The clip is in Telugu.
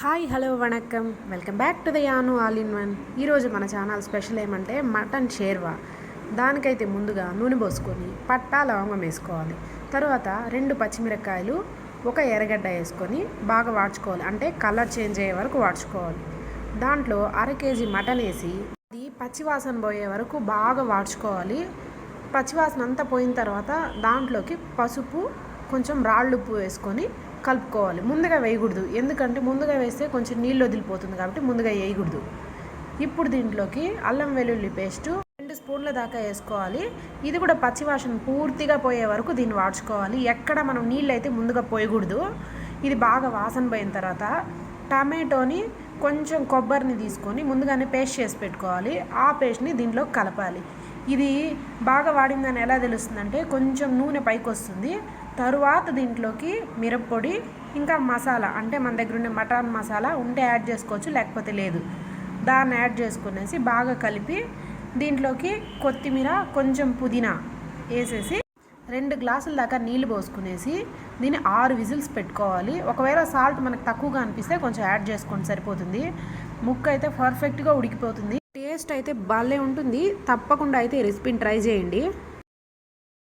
హాయ్ హలో వణక్కం welcome back to the Yanu all in one. ఈరోజు మన ఛానల్ స్పెషల్ ఏమంటే మటన్ షేర్వా. దానికైతే ముందుగా నూనె పోసుకొని పట్టా లవంగం వేసుకోవాలి. తర్వాత 2 పచ్చిమిరపకాయలు, 1 ఎర్రగడ్డ వేసుకొని బాగా వాడ్చుకోవాలి. అంటే కలర్ చేంజ్ అయ్యే వరకు వాడ్చుకోవాలి. దాంట్లో 1/2 కేజీ మటన్ వేసి అది పచ్చివాసన పోయే వరకు బాగా వాడ్చుకోవాలి. పచ్చివాసన అంతా పోయిన తర్వాత దాంట్లోకి పసుపు, కొంచెం రాళ్ళుప్పు వేసుకొని కలుపుకోవాలి. ముందుగా వేయకూడదు, ఎందుకంటే ముందుగా వేస్తే కొంచెం నీళ్ళు వదిలిపోతుంది కాబట్టి ముందుగా వేయకూడదు. ఇప్పుడు దీంట్లోకి అల్లం వెల్లుల్లి పేస్టు 2 స్పూన్ల దాకా వేసుకోవాలి. ఇది కూడా పచ్చివాసన పూర్తిగా పోయే వరకు దీన్ని వాడ్చుకోవాలి. ఎక్కడ మనం నీళ్ళు అయితే ముందుగా పోయకూడదు. ఇది బాగా వాసన పోయిన తర్వాత టమాటోని, కొంచెం కొబ్బరిని తీసుకొని ముందుగానే పేస్ట్ చేసి పెట్టుకోవాలి. ఆ పేస్ట్ని దీంట్లో కలపాలి. ఇది బాగా వాడిందని ఎలా తెలుస్తుందంటే కొంచెం నూనె పైకి వస్తుంది. తరువాత దీంట్లోకి మిరప్పొడి, ఇంకా మసాలా, అంటే మన దగ్గర ఉండే మటన్ మసాలా ఉంటే యాడ్ చేసుకోవచ్చు, లేకపోతే లేదు. దాన్ని యాడ్ చేసుకునేసి బాగా కలిపి దీంట్లోకి కొత్తిమీర, కొంచెం పుదీనా వేసేసి 2 గ్లాసుల దాకా నీళ్ళు పోసుకునేసి దీన్ని 6 విజిల్స్ పెట్టుకోవాలి. ఒకవేళ సాల్ట్ మనకు తక్కువగా అనిపిస్తే కొంచెం యాడ్ చేసుకోండి, సరిపోతుంది. ముక్క అయితే పర్ఫెక్ట్గా ఉడికిపోతుంది. టేస్ట్ అయితే భలే ఉంటుంది. తప్పకుండా అయితే ఈ రెసిపీని ట్రై చేయండి.